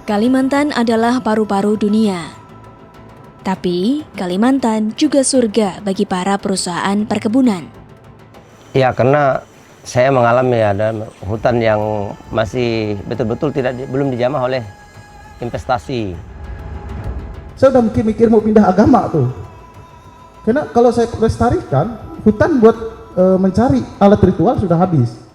Kalimantan adalah paru-paru dunia. Tapi, Kalimantan juga surga bagi para perusahaan perkebunan. Ya, karena saya mengalami ada hutan yang masih betul-betul belum dijamah oleh investasi. Saya udah mikir mau pindah agama tuh. Karena kalau saya lestarikan, hutan buat mencari alat ritual sudah habis.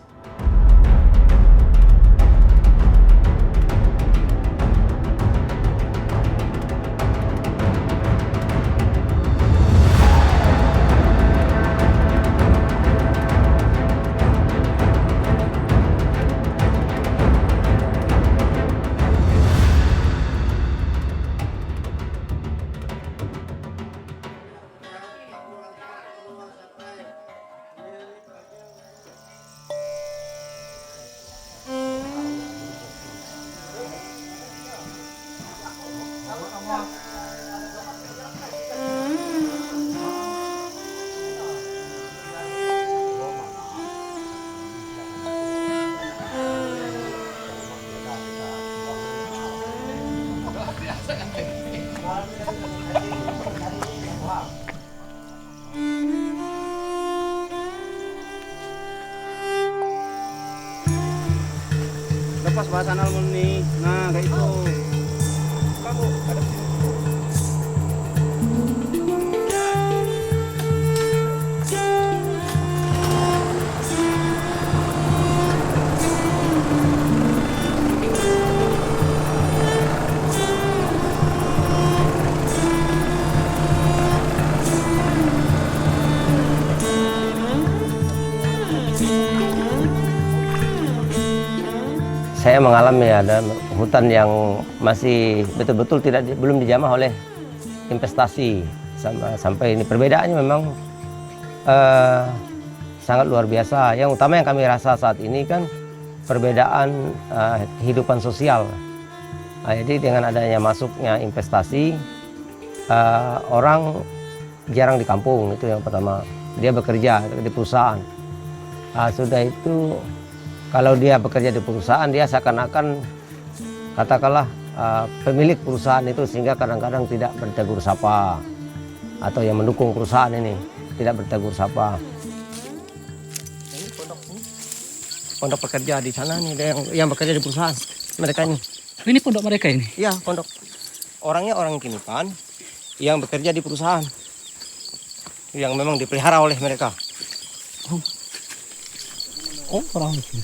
Lepas bahasan almond nih, nah kayak itu. Kamu ada Saya mengalami ada hutan yang masih betul-betul belum dijamah oleh investasi. Sampai ini perbedaannya memang sangat luar biasa. Yang utama yang kami rasa saat ini kan perbedaan kehidupan sosial. Jadi dengan adanya masuknya investasi, orang jarang di kampung, itu yang pertama. Dia bekerja di perusahaan. Sudah itu, kalau dia bekerja di perusahaan, dia seakan-akan katakanlah pemilik perusahaan itu, sehingga kadang-kadang tidak bertegur sapa, atau yang mendukung perusahaan ini tidak bertegur sapa. Ini pondok pekerja di sana nih, yang bekerja di perusahaan mereka ini. ini pondok mereka ini. Iya, pondok. Orangnya orang Kinipan yang bekerja di perusahaan yang memang dipelihara oleh mereka. Oh, orang itu.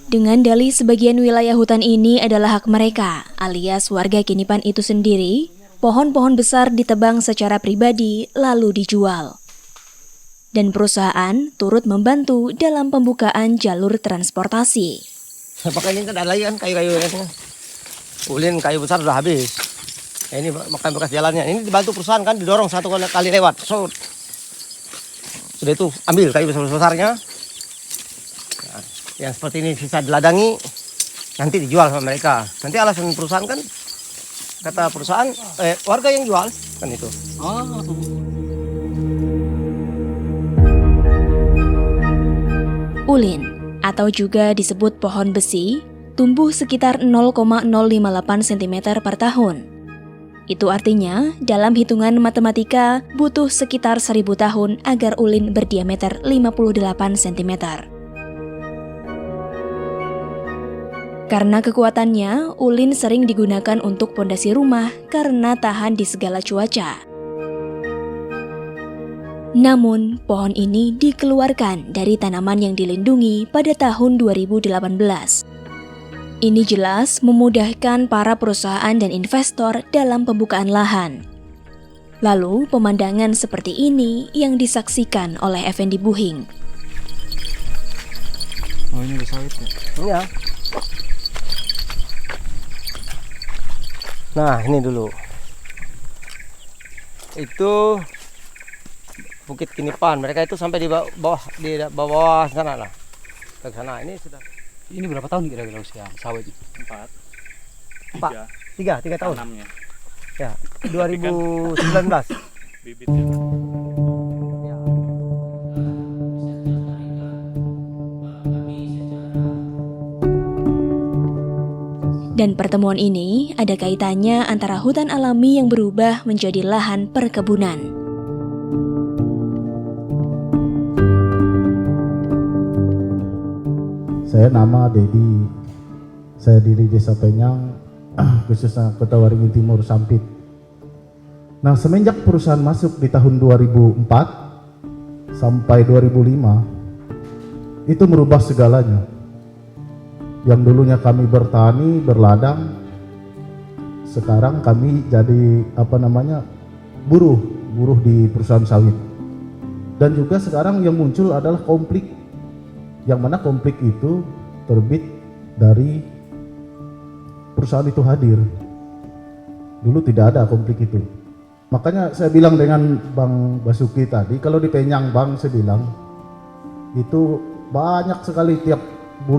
Dengan dalih sebagian wilayah hutan ini adalah hak mereka, alias warga Kinipan itu sendiri, pohon-pohon besar ditebang secara pribadi lalu dijual. Dan perusahaan turut membantu dalam pembukaan jalur transportasi. Pakai ini ada lagi kan kayu-kayu ini. Ulin kayu besar sudah habis. Ini makan bekas jalannya. Ini dibantu perusahaan kan, didorong satu kali lewat. Sudah itu ambil kayu besar-besarnya. Yang seperti ini sisa diladangi, nanti dijual sama mereka. Nanti alasan perusahaan kan, kata perusahaan, warga yang jual kan itu. Oh. Ulin, atau juga disebut pohon besi, tumbuh sekitar 0,058 cm per tahun. Itu artinya, dalam hitungan matematika, butuh sekitar 1000 tahun agar ulin berdiameter 58 cm. Karena kekuatannya, ulin sering digunakan untuk pondasi rumah karena tahan di segala cuaca. Namun, pohon ini dikeluarkan dari tanaman yang dilindungi pada tahun 2018. Ini jelas memudahkan para perusahaan dan investor dalam pembukaan lahan. Lalu, pemandangan seperti ini yang disaksikan oleh Effendi Buhing. Oh, ini udah sawit ya? Iya. Nah, ini dulu. Itu Bukit Kinipan. Mereka itu sampai di bawah sana lah. Ke sana. Ini sudah. Ini berapa tahun kira-kira usia sawit? 3 tahun. Tanamnya. Ya, 2019. Bibitnya. Ya. Dan pertemuan ini ada kaitannya antara hutan alami yang berubah menjadi lahan perkebunan. Saya nama Dedi, saya dari Desa Penyang, khususnya Kota Waringin Timur, Sampit. Nah, semenjak perusahaan masuk di tahun 2004 sampai 2005, itu merubah segalanya. Yang dulunya kami bertani, berladang, sekarang kami jadi buruh di perusahaan sawit. Dan juga sekarang yang muncul adalah konflik, yang mana konflik itu terbit dari perusahaan itu hadir. Dulu tidak ada konflik itu. Makanya saya bilang dengan Bang Basuki tadi, kalau di Penyang Bang, saya bilang itu banyak sekali tiap 3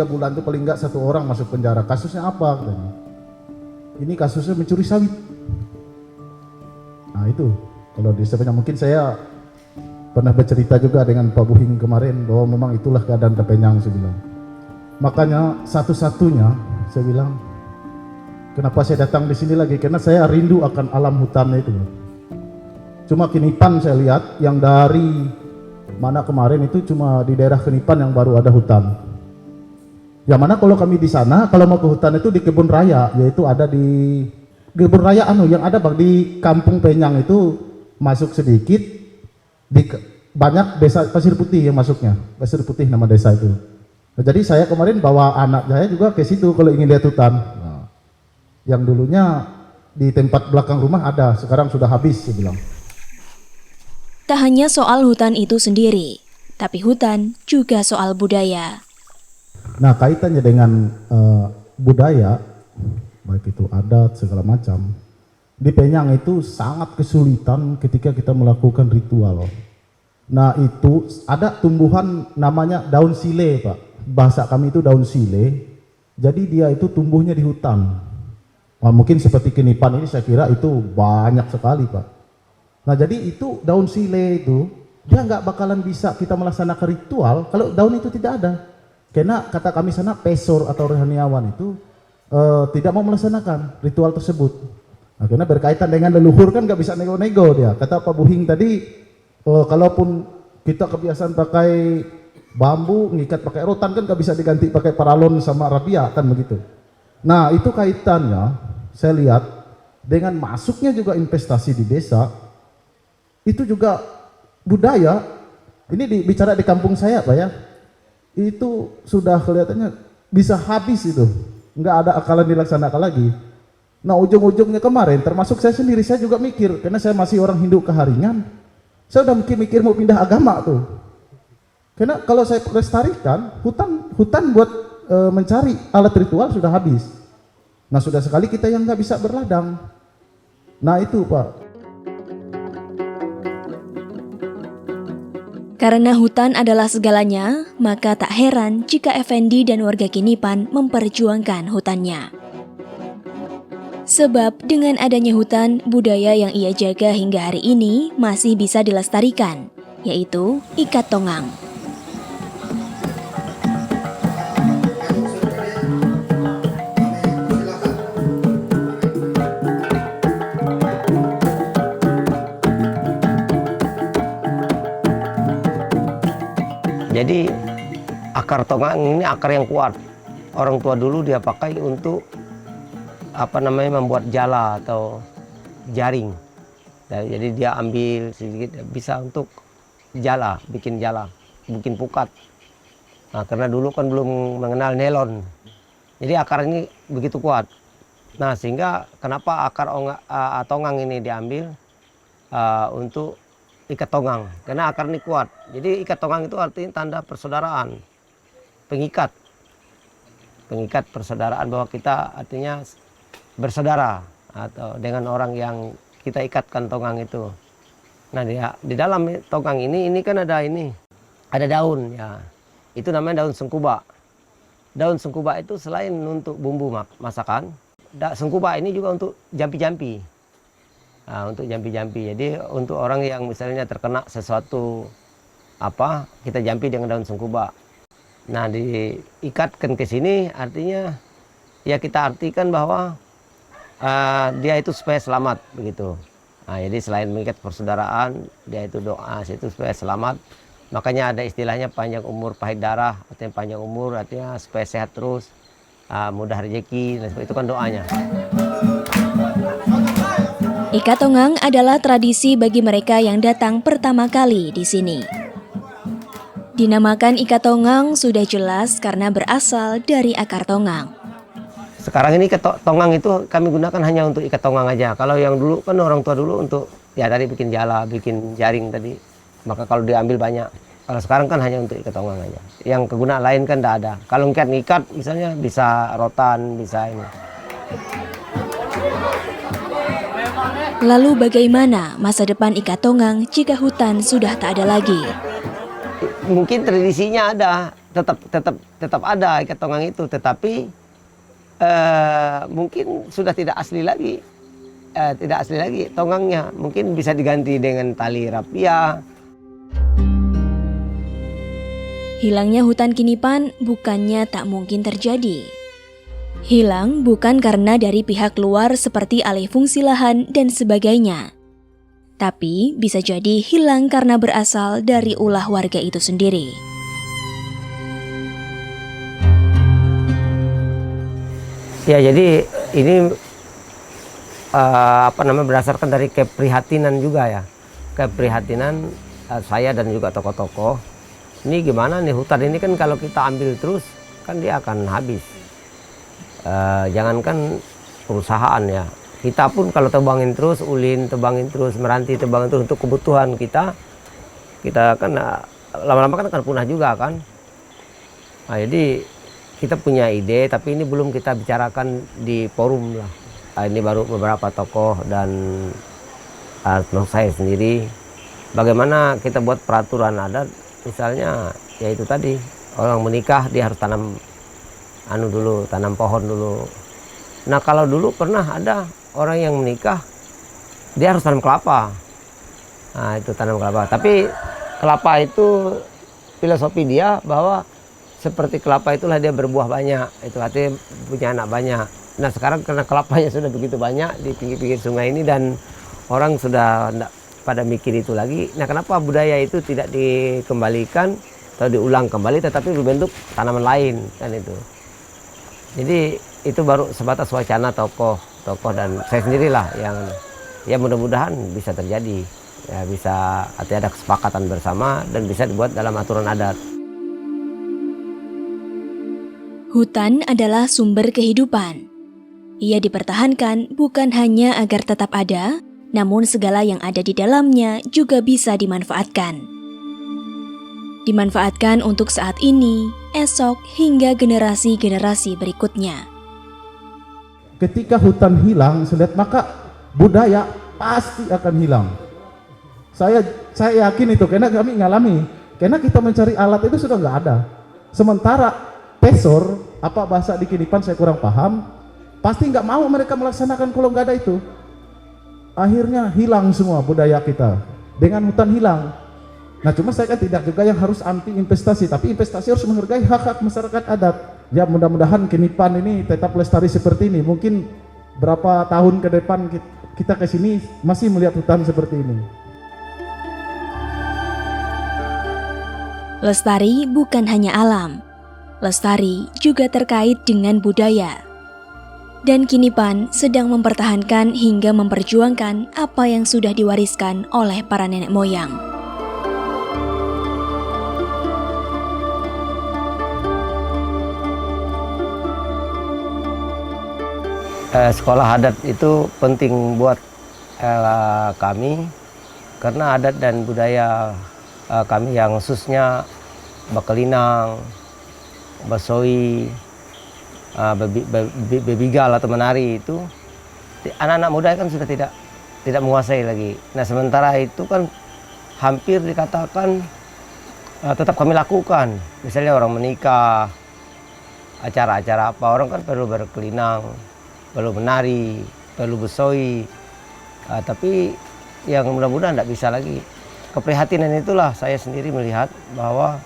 bulan itu paling enggak 1 orang masuk penjara. Kasusnya apa? Katanya. Ini kasusnya mencuri sawit. Nah itu, kalau di Penyang mungkin saya pernah bercerita juga dengan Pak Buhing kemarin bahwa memang itulah keadaan Penyang, saya bilang. Makanya satu-satunya saya bilang, kenapa saya datang di sini lagi? Karena saya rindu akan alam hutannya itu. Cuma Kinipan saya lihat yang dari mana kemarin itu cuma di daerah Kinipan yang baru ada hutan. Yang mana kalau kami di sana, kalau mau ke hutan itu di kebun raya, yaitu ada di kebun raya yang ada Bang di Kampung Penyang itu masuk sedikit. Banyak desa Pasir Putih yang masuknya, Pasir Putih nama desa itu. Nah, jadi saya kemarin bawa anak saya juga ke situ kalau ingin lihat hutan. Nah, yang dulunya di tempat belakang rumah ada, sekarang sudah habis, saya bilang. Tak hanya soal hutan itu sendiri, tapi hutan juga soal budaya. Nah, kaitannya dengan budaya, baik itu adat segala macam, di Penyang itu sangat kesulitan ketika kita melakukan ritual. Nah, itu ada tumbuhan namanya daun sile, Pak. Bahasa kami itu daun sile. Jadi dia itu tumbuhnya di hutan. Nah, mungkin seperti Kinipan ini saya kira itu banyak sekali, Pak. Nah, jadi itu daun sile itu dia nggak bakalan bisa kita melaksanakan ritual kalau daun itu tidak ada. Karena kata kami sana pesor atau rohaniawan itu tidak mau melaksanakan ritual tersebut. Nah, karena berkaitan dengan leluhur kan nggak bisa nego-nego dia. Kata Pak Buhing tadi, kalaupun kita kebiasaan pakai bambu, ngikat pakai rotan kan nggak bisa diganti pakai paralon sama rabia kan begitu. Nah, itu kaitannya saya lihat dengan masuknya juga investasi di desa, itu juga budaya. Ini bicara di kampung saya, Pak ya, itu sudah kelihatannya bisa habis itu, nggak ada akalan dilaksanakan lagi. Nah, ujung-ujungnya kemarin, termasuk saya sendiri, saya juga mikir, karena saya masih orang Hindu keharingan, saya udah mikir mau pindah agama tuh. Karena kalau saya lestarikan, hutan buat mencari alat ritual sudah habis. Nah, sudah sekali kita yang nggak bisa berladang. Nah, itu Pak. Karena hutan adalah segalanya, maka tak heran jika Effendi dan warga Kinipan memperjuangkan hutannya. Sebab dengan adanya hutan, budaya yang ia jaga hingga hari ini masih bisa dilestarikan, yaitu ikat tongang. Jadi akar tongang ini akar yang kuat. Orang tua dulu dia pakai untuk membuat jala atau jaring. Jadi dia ambil sedikit bisa untuk jala, bikin pukat. Nah, karena dulu kan belum mengenal nelon. Jadi akar ini begitu kuat. Nah, sehingga kenapa akar tongang ini diambil untuk ikat tongang, karena akar ini kuat. Jadi ikat tongang itu artinya tanda persaudaraan, pengikat persaudaraan, bahwa kita artinya bersaudara atau dengan orang yang kita ikatkan tongang itu. Nah, di dalam tongang ini kan ada daun ya. Itu namanya daun sengkuba. Daun sengkuba itu selain untuk bumbu masakan, sengkuba ini juga untuk jampi-jampi. Nah, untuk jampi-jampi. Jadi untuk orang yang misalnya terkena sesuatu kita jampi dengan daun sengkuba. Nah, diikatkan ke sini artinya ya kita artikan bahwa dia itu supaya selamat begitu. Nah, jadi selain mengikat persaudaraan, dia itu doa itu supaya selamat. Makanya ada istilahnya panjang umur pahit darah, artinya panjang umur, artinya supaya sehat terus, mudah rezeki, dan itu kan doanya. Ikat tonggang adalah tradisi bagi mereka yang datang pertama kali di sini. Dinamakan ikat tonggang sudah jelas karena berasal dari akar tonggang. Sekarang ini tonggang itu kami gunakan hanya untuk ikat tonggang aja. Kalau yang dulu kan orang tua dulu untuk ya tadi bikin jala, bikin jaring tadi. Maka kalau diambil banyak. Kalau sekarang kan hanya untuk ikat tonggang aja. Yang kegunaan lain kan tidak ada. Kalau ngikat misalnya bisa rotan, bisa ini. Lalu bagaimana masa depan ikat tonggang jika hutan sudah tak ada lagi? Mungkin tradisinya ada, tetap ada ikat tonggang itu, tetapi mungkin sudah tidak asli lagi, tonggangnya. Mungkin bisa diganti dengan tali rapia. Hilangnya hutan Kinipan bukannya tak mungkin terjadi. Hilang bukan karena dari pihak luar seperti alih fungsi lahan dan sebagainya. Tapi bisa jadi hilang karena berasal dari ulah warga itu sendiri. Ya, jadi ini berdasarkan dari keprihatinan juga ya. Keprihatinan saya dan juga tokoh-tokoh. Ini gimana nih hutan ini kan kalau kita ambil terus kan dia akan habis. Jangankan perusahaan ya. Kita pun kalau tebangin terus, ulin tebangin terus, meranti tebangin terus untuk kebutuhan kita kan lama-lama kan akan punah juga kan. Nah, jadi kita punya ide, tapi ini belum kita bicarakan di forum lah. Ini baru beberapa tokoh dan saya sendiri. Bagaimana kita buat peraturan adat, misalnya yaitu tadi orang menikah dia harus tanam tanam pohon dulu. Nah, kalau dulu pernah ada orang yang menikah dia harus tanam kelapa. Nah, itu tanam kelapa. Tapi kelapa itu filosofi dia bahwa seperti kelapa itulah dia berbuah banyak. Itu artinya punya anak banyak. Nah, sekarang karena kelapanya sudah begitu banyak di pinggir-pinggir sungai ini dan orang sudah tidak pada mikir itu lagi. Nah, kenapa budaya itu tidak dikembalikan atau diulang kembali tetapi berbentuk tanaman lain kan itu. Jadi itu baru sebatas wacana tokoh dan saya sendirilah yang ya mudah-mudahan bisa terjadi. Ya, bisa ada kesepakatan bersama dan bisa dibuat dalam aturan adat. Hutan adalah sumber kehidupan. Ia dipertahankan bukan hanya agar tetap ada, namun segala yang ada di dalamnya juga bisa dimanfaatkan. Dimanfaatkan untuk saat ini, esok, hingga generasi-generasi berikutnya. Ketika hutan hilang, maka budaya pasti akan hilang. Saya yakin itu, karena kami ngalami. Karena kita mencari alat itu sudah nggak ada. Sementara pesor, apa bahasa di Kinipan saya kurang paham, pasti nggak mau mereka melaksanakan kalau nggak ada itu. Akhirnya hilang semua budaya kita dengan hutan hilang. Nah, cuma saya kan tidak juga yang harus anti investasi, tapi investasi harus menghargai hak-hak masyarakat adat. Ya, mudah-mudahan Kinipan ini tetap lestari seperti ini. Mungkin berapa tahun ke depan kita ke sini masih melihat hutan seperti ini. Lestari bukan hanya alam. Lestari juga terkait dengan budaya. Dan Kinipan sedang mempertahankan hingga memperjuangkan apa yang sudah diwariskan oleh para nenek moyang. Sekolah adat itu penting buat kami karena adat dan budaya kami yang khususnya Bakelinang, Basoi, bebigal atau menari itu anak-anak muda kan sudah tidak menguasai lagi. Nah, sementara itu kan hampir dikatakan tetap kami lakukan. Misalnya orang menikah, acara-acara apa, orang kan perlu berkelinang, perlu menari, perlu besoi, tapi yang mudah-mudahan tidak bisa lagi. Keprihatinan itulah saya sendiri melihat bahwa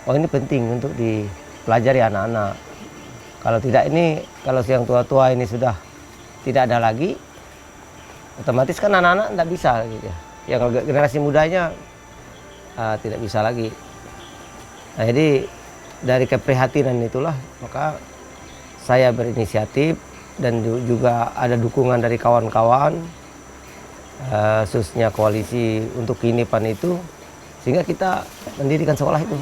ini penting untuk dipelajari anak-anak. Kalau tidak ini, kalau yang tua-tua ini sudah tidak ada lagi, otomatis kan anak-anak tidak bisa gitu ya. Yang generasi mudanya tidak bisa lagi. Nah, jadi dari keprihatinan itulah maka saya berinisiatif dan juga ada dukungan dari kawan-kawan, khususnya koalisi untuk Kinipan itu, sehingga kita mendirikan sekolah itu.